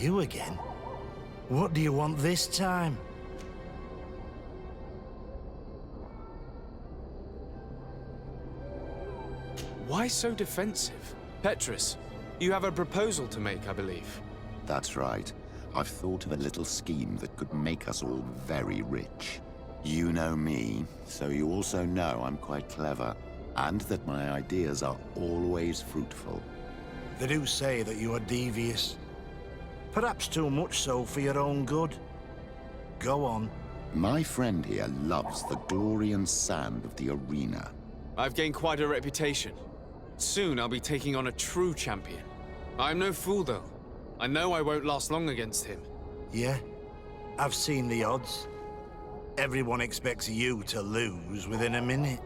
You again? What do you want this time? Why so defensive? Petrus, you have a proposal to make, I believe. That's right. I've thought of a little scheme that could make us all very rich. You know me, so you also know I'm quite clever, and that my ideas are always fruitful. They do say that you are devious. Perhaps too much so for your own good. Go on. My friend here loves the glory and sand of the arena. I've gained quite a reputation. Soon I'll be taking on a true champion. I'm no fool, though. I know I won't last long against him. Yeah? I've seen the odds. Everyone expects you to lose within a minute.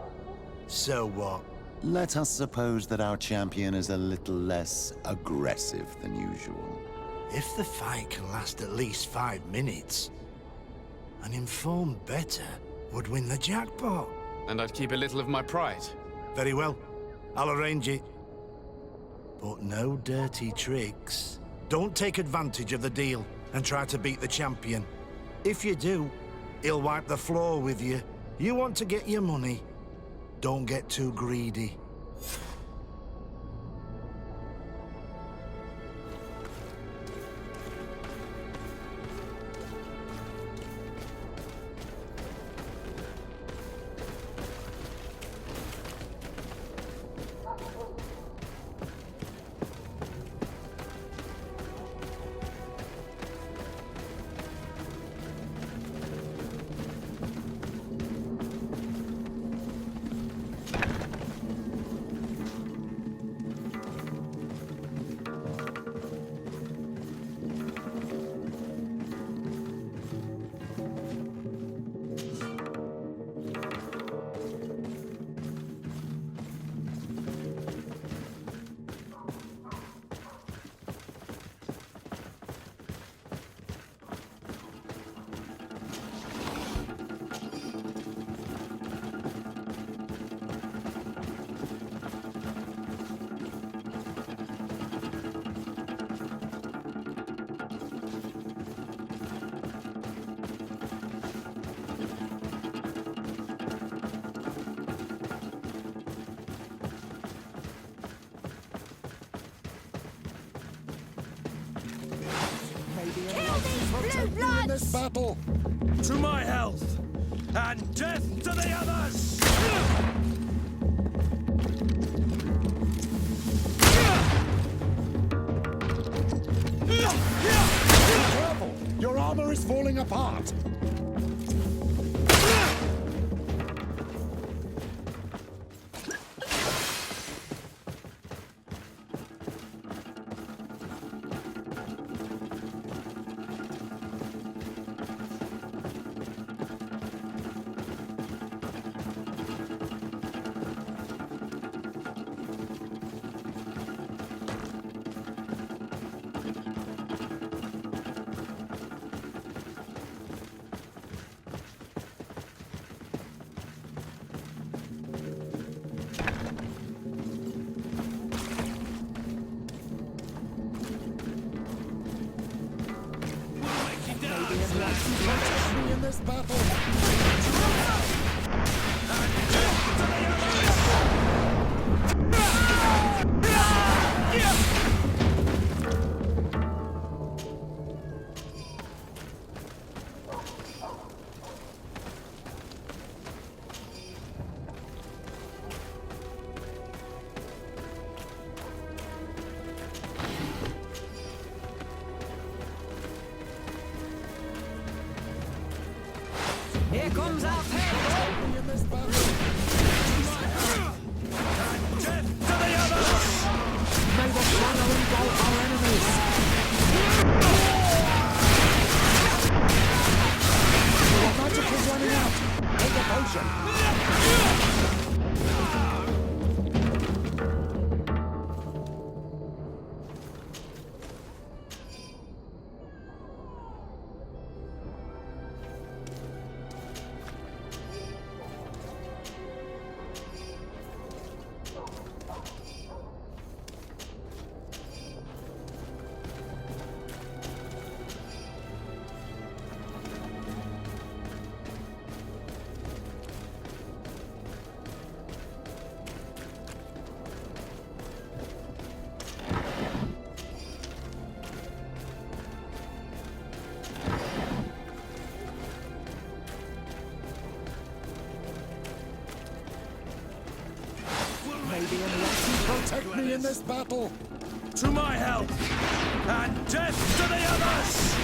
So what? Let us suppose that our champion is a little less aggressive than usual. If the fight can last at least 5 minutes, an informed bettor would win the jackpot. And I'd keep a little of my pride. Very well. I'll arrange it. But no dirty tricks. Don't take advantage of the deal and try to beat the champion. If you do, he'll wipe the floor with you. You want to get your money. Don't get too greedy. In this battle, To my health, and death to the others! careful! Your armor is falling apart! In this battle, Here comes our payload! in this battle. Death to the others! May the fire engulf our enemies! Your magic is running out! Take a potion! be enlightened. Protect me in this battle! To my help! And death to the others!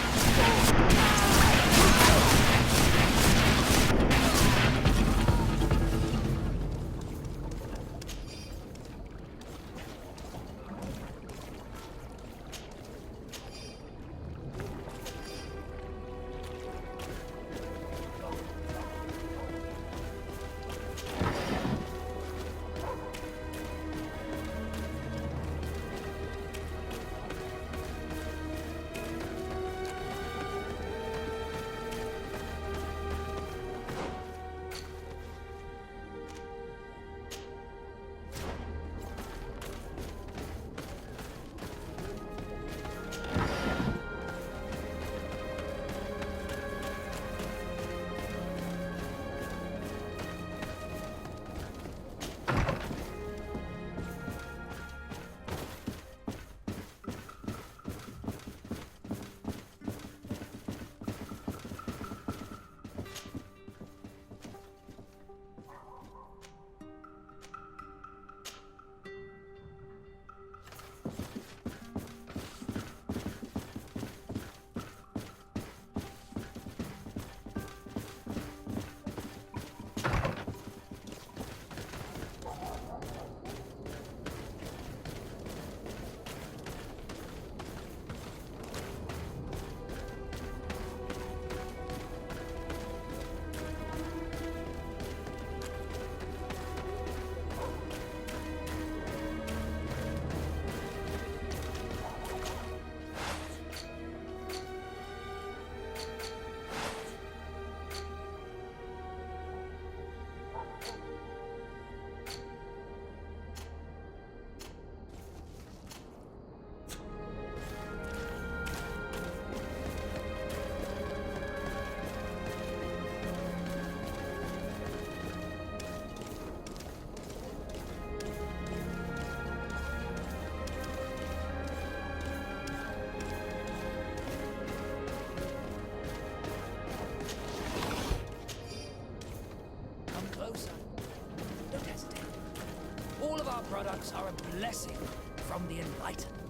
Products are a blessing from the enlightened.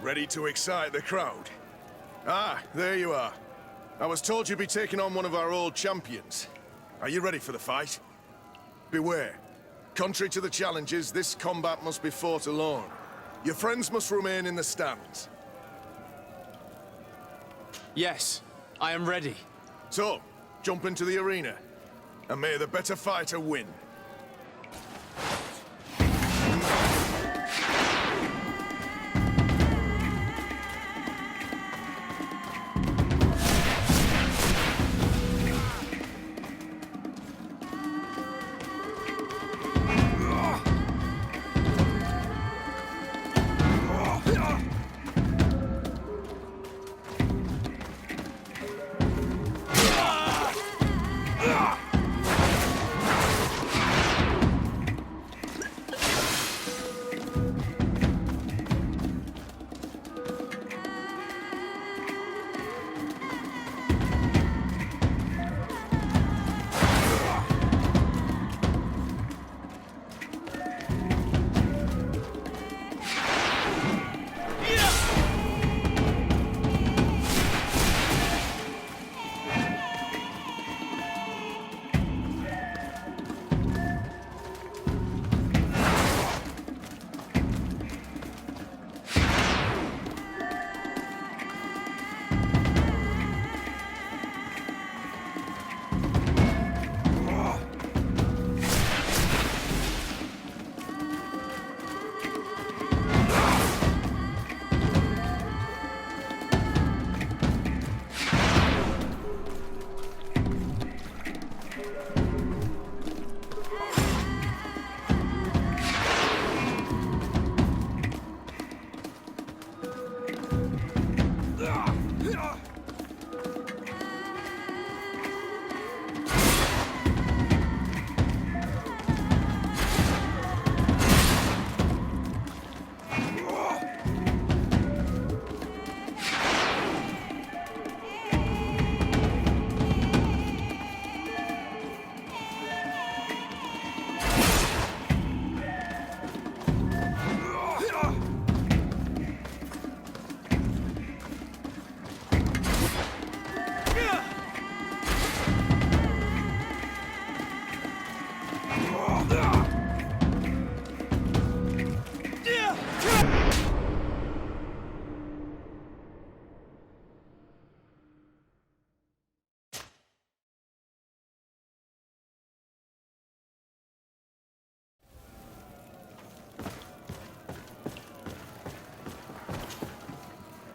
Ready to excite the crowd? Ah, there you are. I was told you'd be taking on one of our old champions. Are you ready for the fight? Beware. Contrary to the challenges, this combat must be fought alone. Your friends must remain in the stands. Yes, I am ready. So, jump into the arena, and may the better fighter win.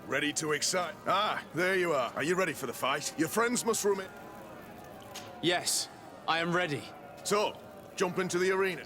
Ready to excite? Ah, there you are. Are you ready for the fight? Your friends must remain. Yes, I am ready. So, jump into the arena.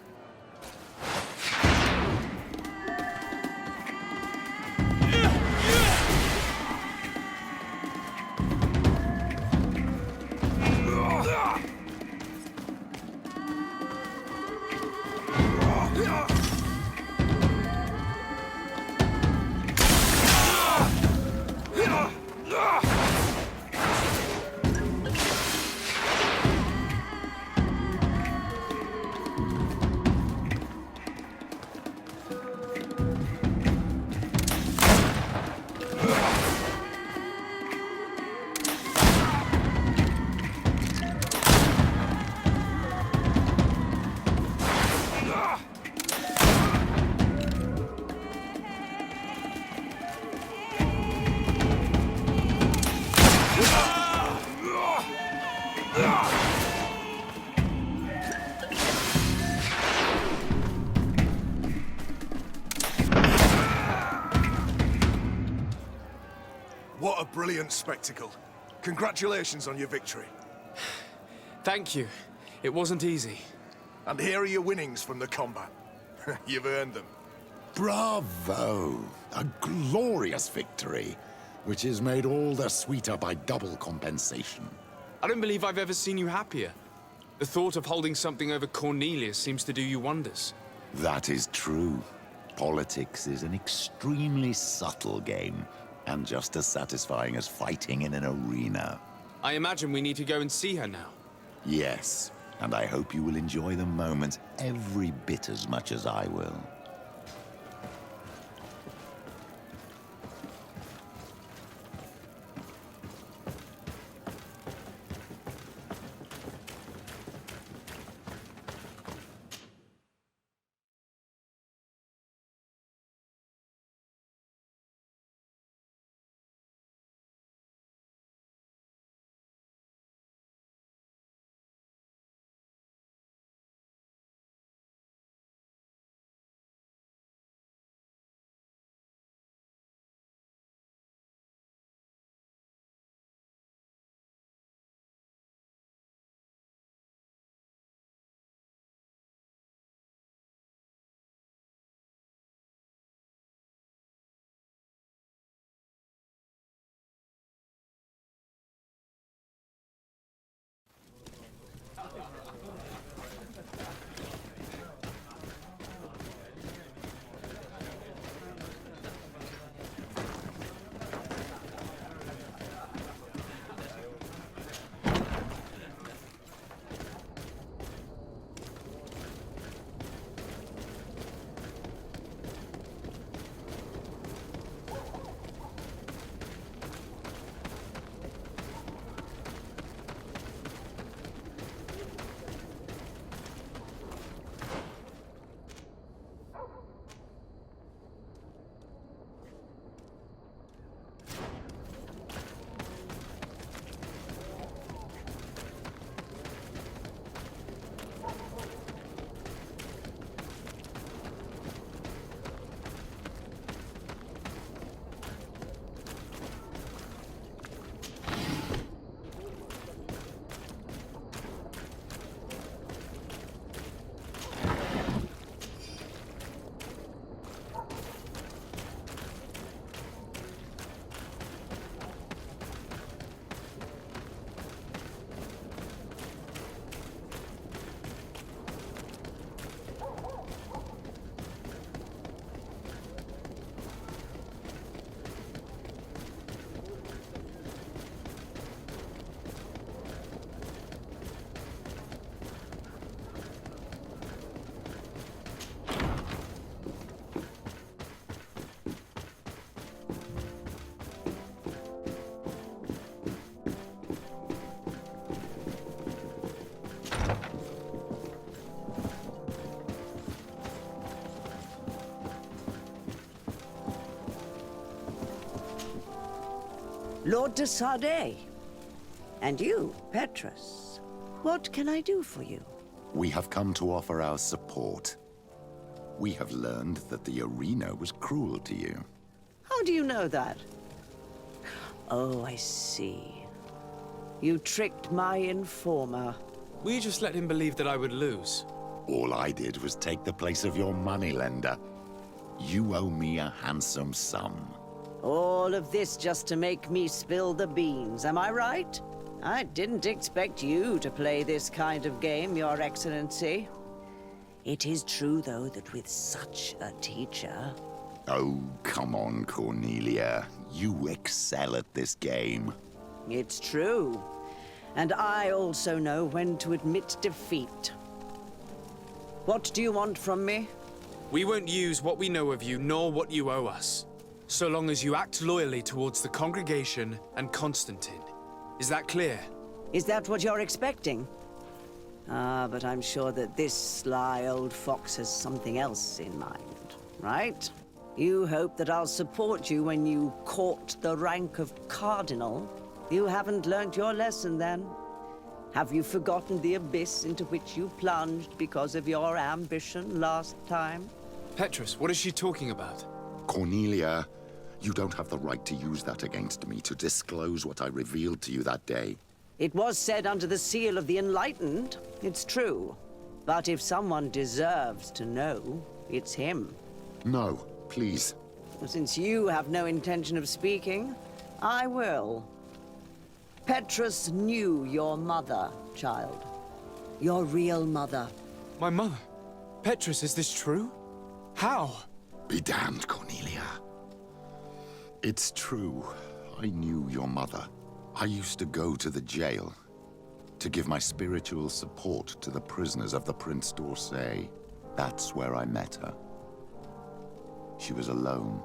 What a brilliant spectacle. Congratulations on your victory. Thank you. It wasn't easy. And here are your winnings from the combat. You've earned them. Bravo! A glorious victory, which is made all the sweeter by double compensation. I don't believe I've ever seen you happier. The thought of holding something over Cornelius seems to do you wonders. That is true. Politics is an extremely subtle game, and just as satisfying as fighting in an arena. I imagine we need to go and see her now. Yes, and I hope you will enjoy the moment every bit as much as I will. Lord de Sardet. And you, Petrus. What can I do for you? We have come to offer our support. We have learned that the arena was cruel to you. How do you know that? Oh, I see. You tricked my informer. Will you just let him believe that I would lose? All I did was take the place of your moneylender. You owe me a handsome sum. All of this just to make me spill the beans, am I right? I didn't expect you to play this kind of game, Your Excellency. It is true, though, that with such a teacher... Oh, come on, Cornelia. You excel at this game. It's true. And I also know when to admit defeat. What do you want from me? We won't use what we know of you, nor what you owe us, so long as you act loyally towards the congregation and Constantine. Is that clear? Is that what you're expecting? Ah, but I'm sure that this sly old fox has something else in mind, right? You hope that I'll support you when you court the rank of cardinal. You haven't learnt your lesson, then. Have you forgotten the abyss into which you plunged because of your ambition last time? Petrus, what is she talking about? Cornelia, you don't have the right to use that against me, to disclose what I revealed to you that day. It was said under the seal of the Enlightened, it's true. But if someone deserves to know, it's him. No, please. Since you have no intention of speaking, I will. Petrus knew your mother, child. Your real mother. My mother? Petrus, is this true? How? Be damned, Cornelia. It's true. I knew your mother. I used to go to the jail to give my spiritual support to the prisoners of the Prince d'Orsay. That's where I met her. She was alone,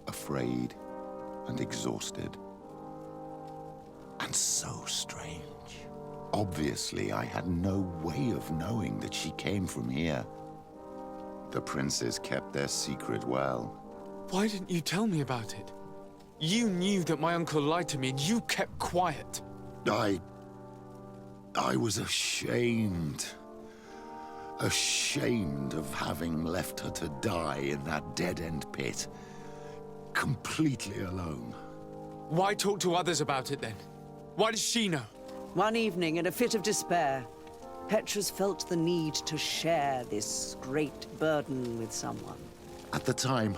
afraid, and exhausted. And so strange. Obviously, I had no way of knowing that she came from here. The princes kept their secret well. Why didn't you tell me about it? You knew that my uncle lied to me, and you kept quiet. I was ashamed. Ashamed of having left her to die in that dead-end pit. Completely alone. Why talk to others about it, then? Why does she know? One evening, in a fit of despair, Petrus felt the need to share this great burden with someone. At the time,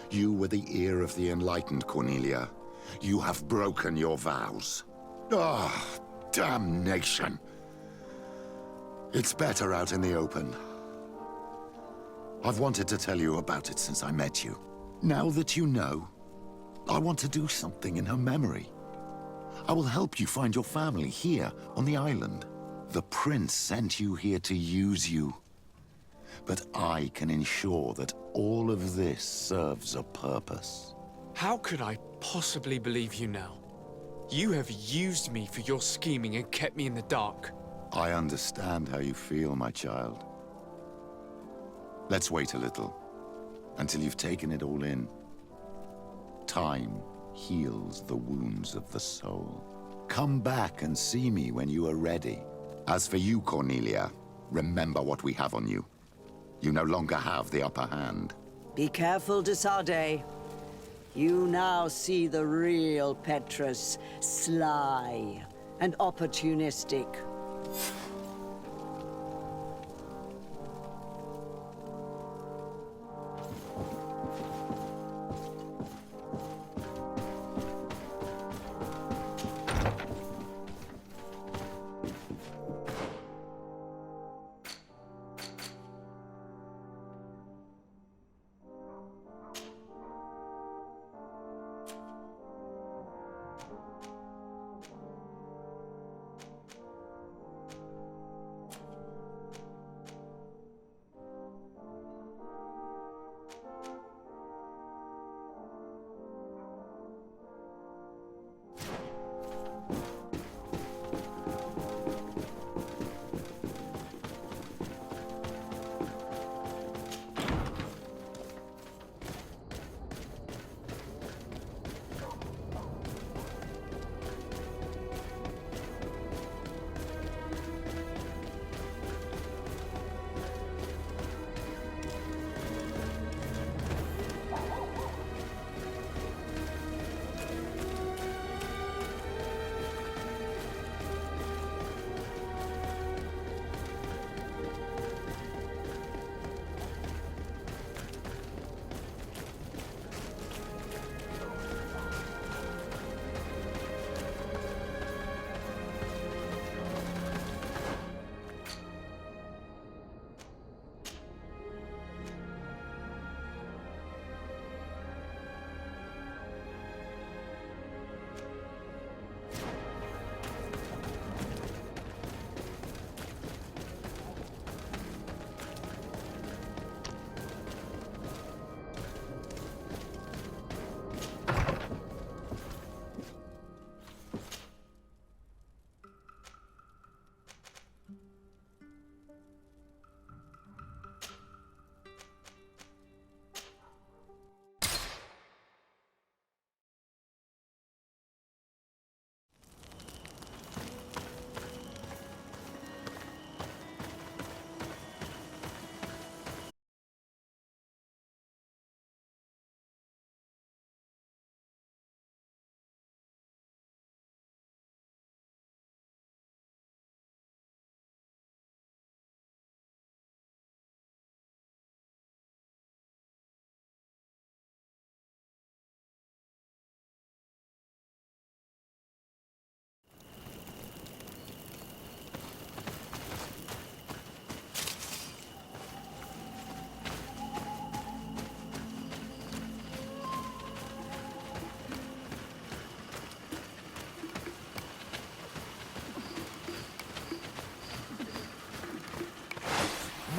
you were the ear of the enlightened, Cornelia. You have broken your vows. Ah, damnation. It's better out in the open. I've wanted to tell you about it since I met you. Now that you know, I want to do something in her memory. I will help you find your family here on the island. The prince sent you here to use you. But I can ensure that all of this serves a purpose. How could I possibly believe you now? You have used me for your scheming and kept me in the dark. I understand how you feel, my child. Let's wait a little, until you've taken it all in. Time heals the wounds of the soul. Come back and see me when you are ready. As for you, Cornelia, remember what we have on you. You no longer have the upper hand. Be careful, de Sardet. You now see the real Petrus, sly and opportunistic.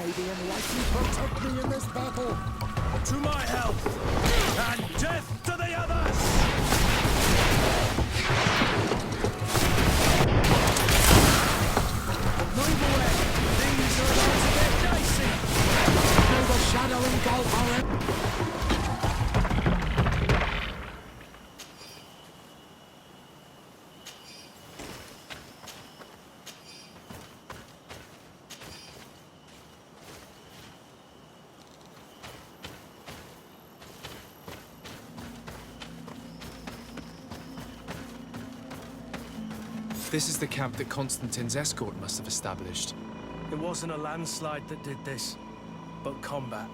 May the enlightened protect me in this battle. To my health, and death to the others! Move away. These are about to get dicey! May the shadow engulf our... This is the camp that Constantine's escort must have established. It wasn't a landslide that did this, but combat.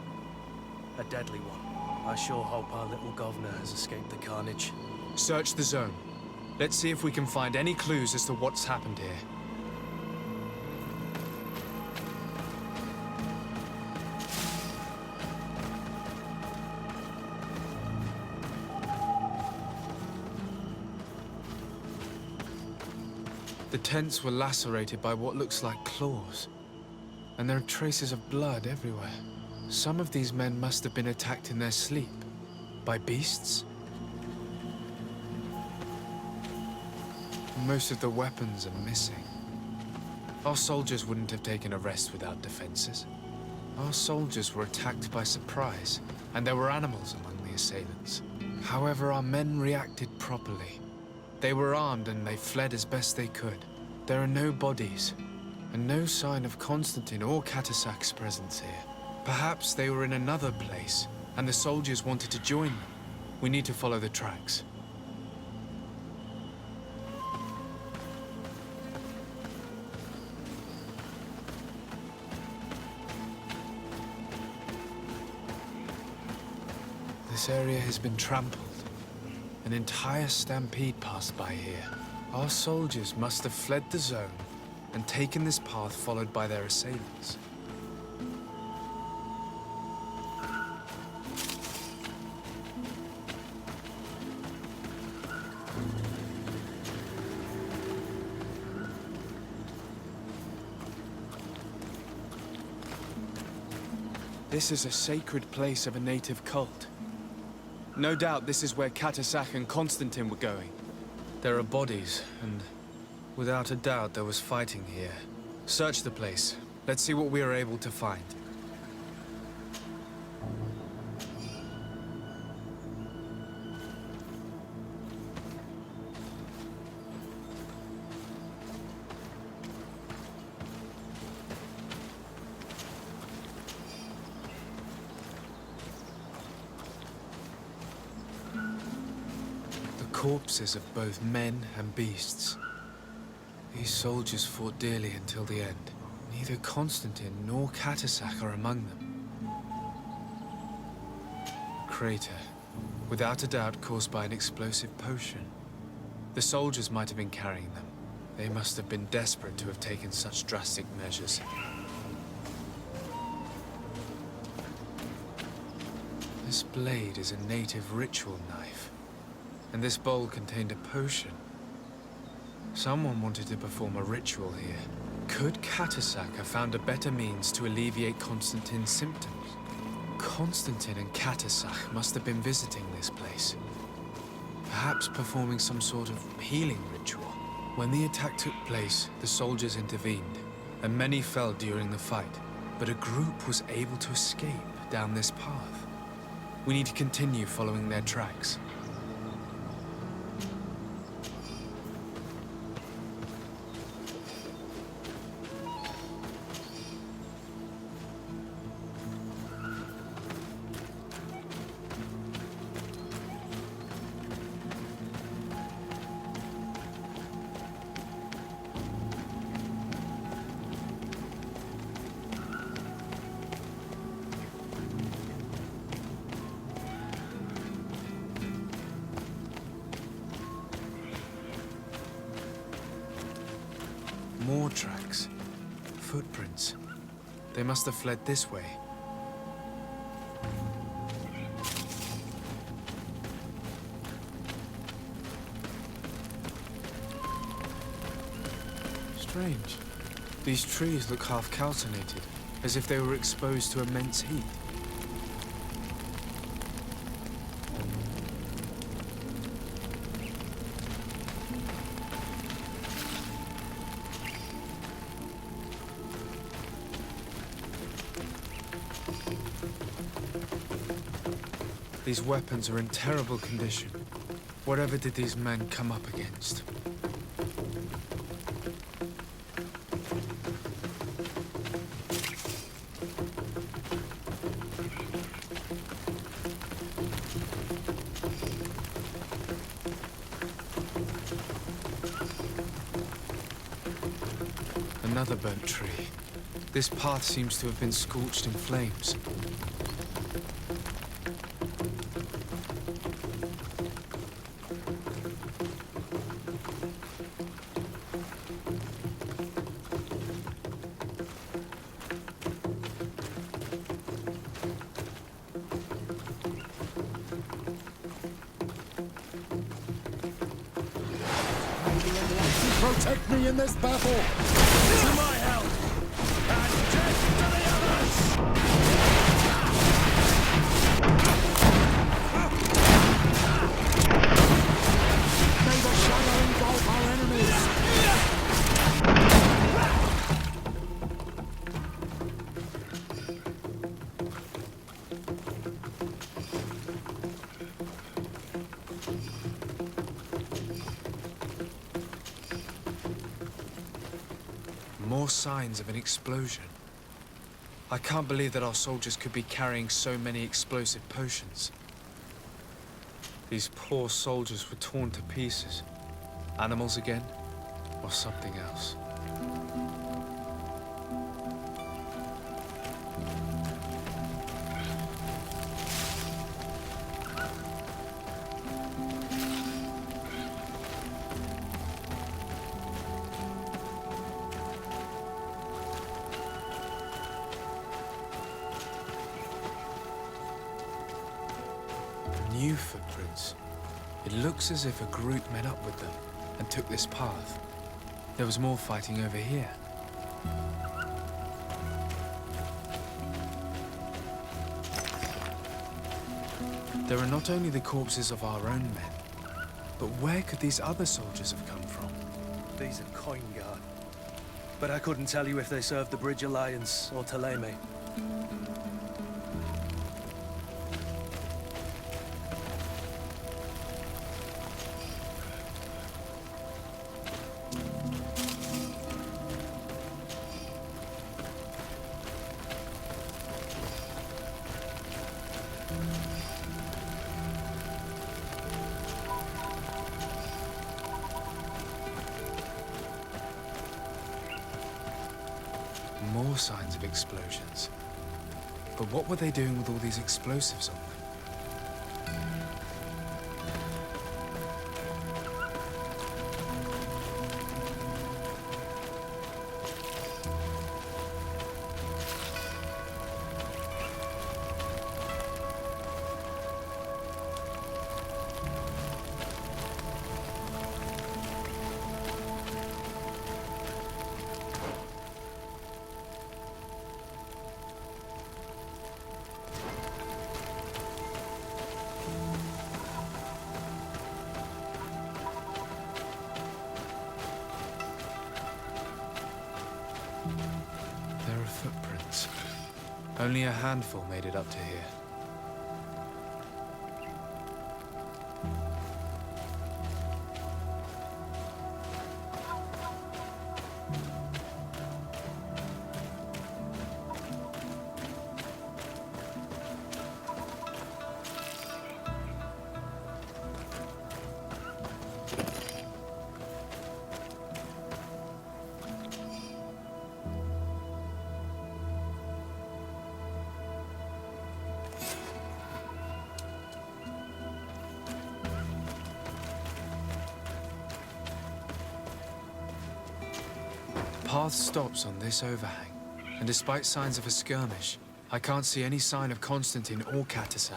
A deadly one. I sure hope our little governor has escaped the carnage. Search the zone. Let's see if we can find any clues as to what's happened here. The tents were lacerated by what looks like claws, and there are traces of blood everywhere. Some of these men must have been attacked in their sleep. By beasts? Most of the weapons are missing. Our soldiers wouldn't have taken a rest without defenses. Our soldiers were attacked by surprise, and there were animals among the assailants. However, our men reacted properly. They were armed and they fled as best they could. There are no bodies, and no sign of Constantine or Catasac's presence here. Perhaps they were in another place, and the soldiers wanted to join them. We need to follow the tracks. This area has been trampled. An entire stampede passed by here. Our soldiers must have fled the zone and taken this path followed by their assailants. This is a sacred place of a native cult. No doubt this is where Catasac and Constantine were going. There are bodies, and without a doubt there was fighting here. Search the place. Let's see what we are able to find. Corpses of both men and beasts. These soldiers fought dearly until the end. Neither Constantine nor Catasac are among them. A crater, without a doubt caused by an explosive potion. The soldiers might have been carrying them. They must have been desperate to have taken such drastic measures. This blade is a native ritual knife. And this bowl contained a potion. Someone wanted to perform a ritual here. Could Catasac have found a better means to alleviate Constantine's symptoms? Constantine and Catasac must have been visiting this place. Perhaps performing some sort of healing ritual. When the attack took place, the soldiers intervened, and many fell during the fight. But a group was able to escape down this path. We need to continue following their tracks. More tracks. Footprints. They must have fled this way. Strange. These trees look half calcinated, as if they were exposed to immense heat. These weapons are in terrible condition. Whatever did these men come up against? Another burnt tree. This path seems to have been scorched in flames. Protect me in this battle! To my help! And death to the others! May the shadow engulf our enemies! More signs of an explosion. I can't believe that our soldiers could be carrying so many explosive potions. These poor soldiers were torn to pieces. Animals again, or something else. New footprints. It looks as if a group met up with them and took this path. There was more fighting over here. There are not only the corpses of our own men, but where could these other soldiers have come from? These are coin guard. But I couldn't tell you if they served the Bridge Alliance or Taleme. More signs of explosions. But what were they doing with all these explosives on them? There are footprints. Only a handful made it up to here. The path stops on this overhang, and despite signs of a skirmish, I can't see any sign of Constantine or Catisac.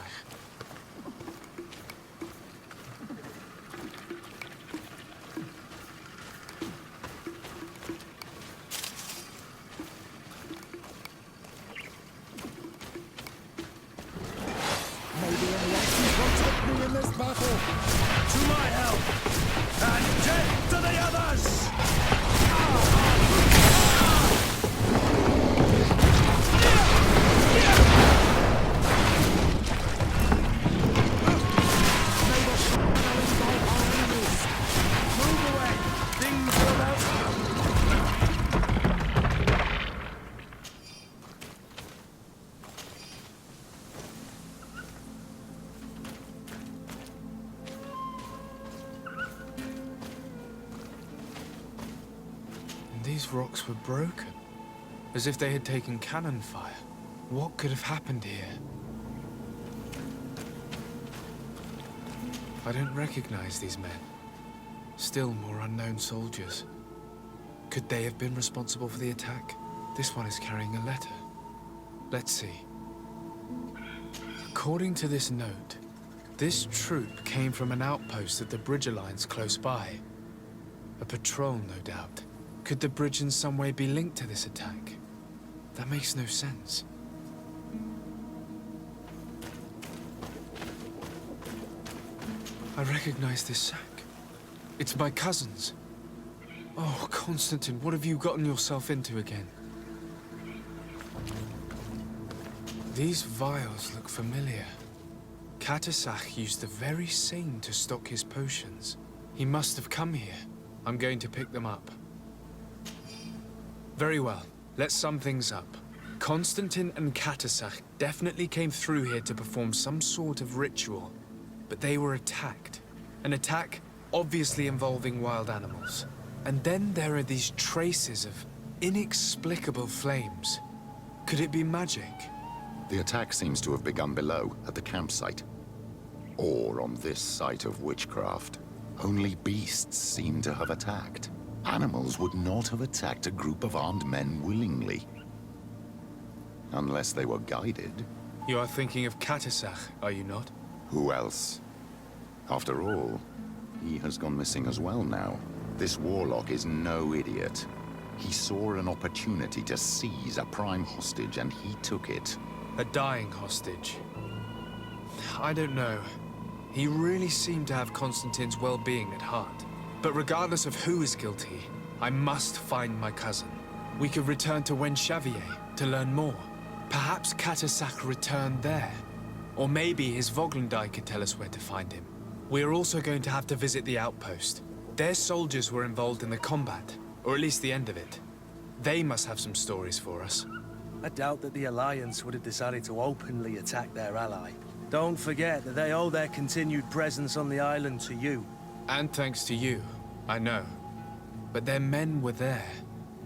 rocks were broken, as if they had taken cannon fire. What could have happened here? I don't recognize these men. Still more unknown soldiers. Could they have been responsible for the attack? This one is carrying a letter. Let's see. According to this note, this troop came from an outpost at the Bridge Alliance close by. A patrol, no doubt. Could the bridge in some way be linked to this attack? That makes no sense. I recognize this sack. It's my cousin's. Oh, Constantine, what have you gotten yourself into again? These vials look familiar. Catasach used the very same to stock his potions. He must have come here. I'm going to pick them up. Very well. Let's sum things up. Constantine and Catasach definitely came through here to perform some sort of ritual. But they were attacked. An attack obviously involving wild animals. And then there are these traces of inexplicable flames. Could it be magic? The attack seems to have begun below, at the campsite. Or on this site of witchcraft. Only beasts seem to have attacked. Animals would not have attacked a group of armed men willingly. Unless they were guided. You are thinking of Catasach, are you not? Who else? After all, he has gone missing as well now. This warlock is no idiot. He saw an opportunity to seize a prime hostage and he took it. A dying hostage. I don't know. He really seemed to have Constantine's well-being at heart. But regardless of who is guilty, I must find my cousin. We could return to Wen Xavier to learn more. Perhaps Catasach returned there. Or maybe his Voglendai could tell us where to find him. We are also going to have to visit the outpost. Their soldiers were involved in the combat, or at least the end of it. They must have some stories for us. I doubt that the Alliance would have decided to openly attack their ally. Don't forget that they owe their continued presence on the island to you. And thanks to you, I know. But their men were there,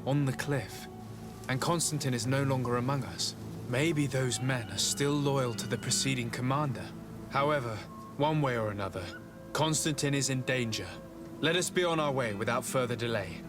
on the cliff. And Constantine is no longer among us. Maybe those men are still loyal to the preceding commander. However, one way or another, Constantine is in danger. Let us be on our way without further delay.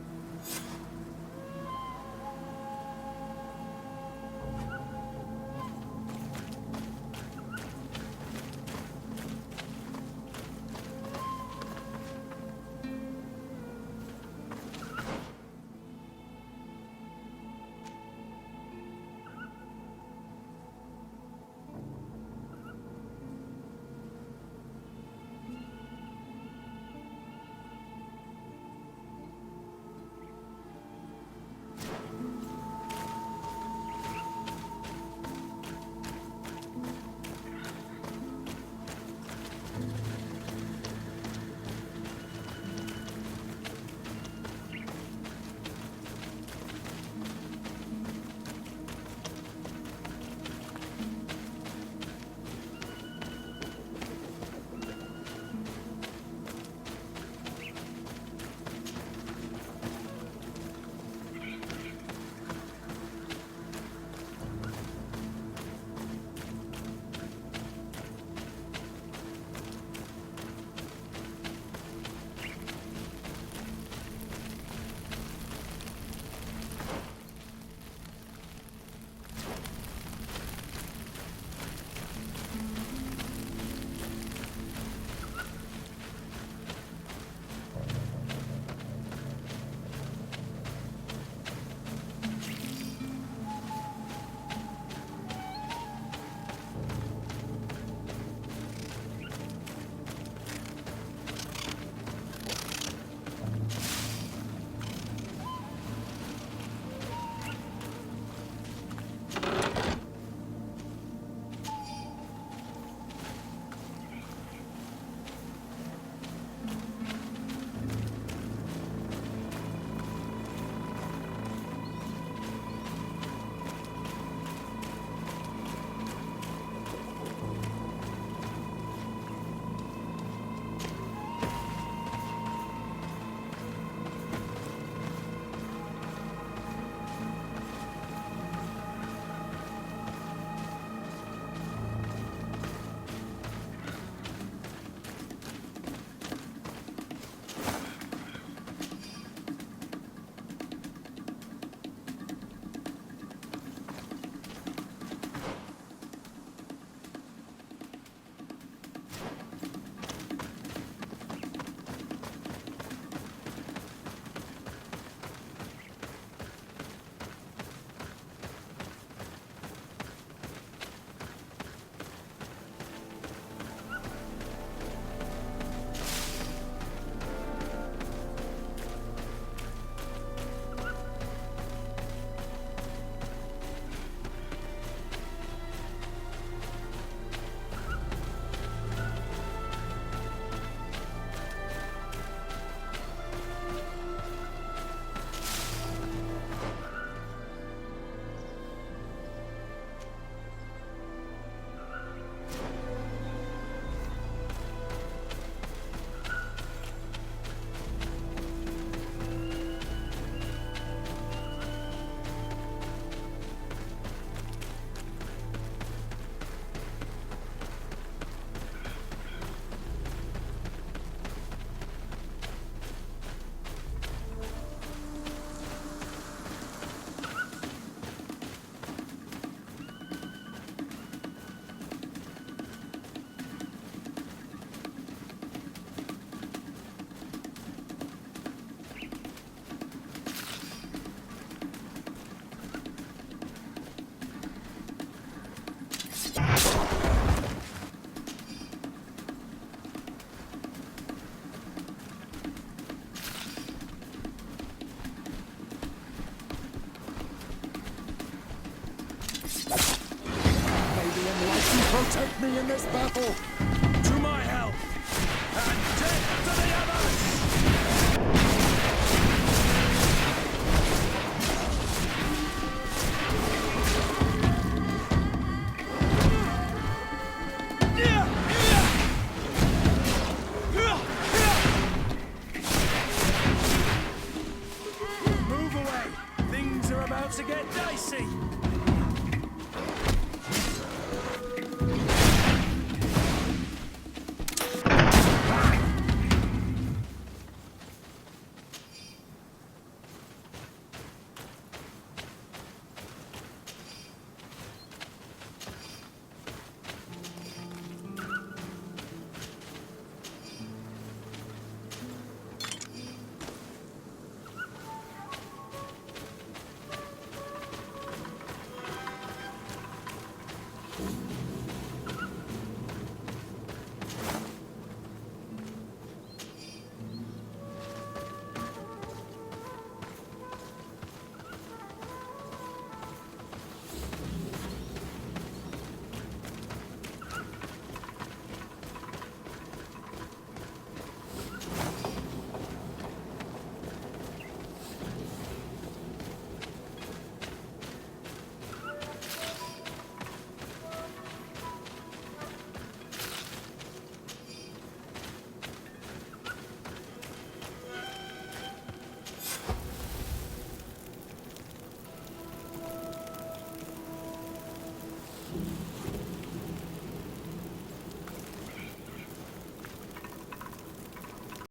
protect me in this battle. To my help, and death to the others! Move away! Things are about to get dicey!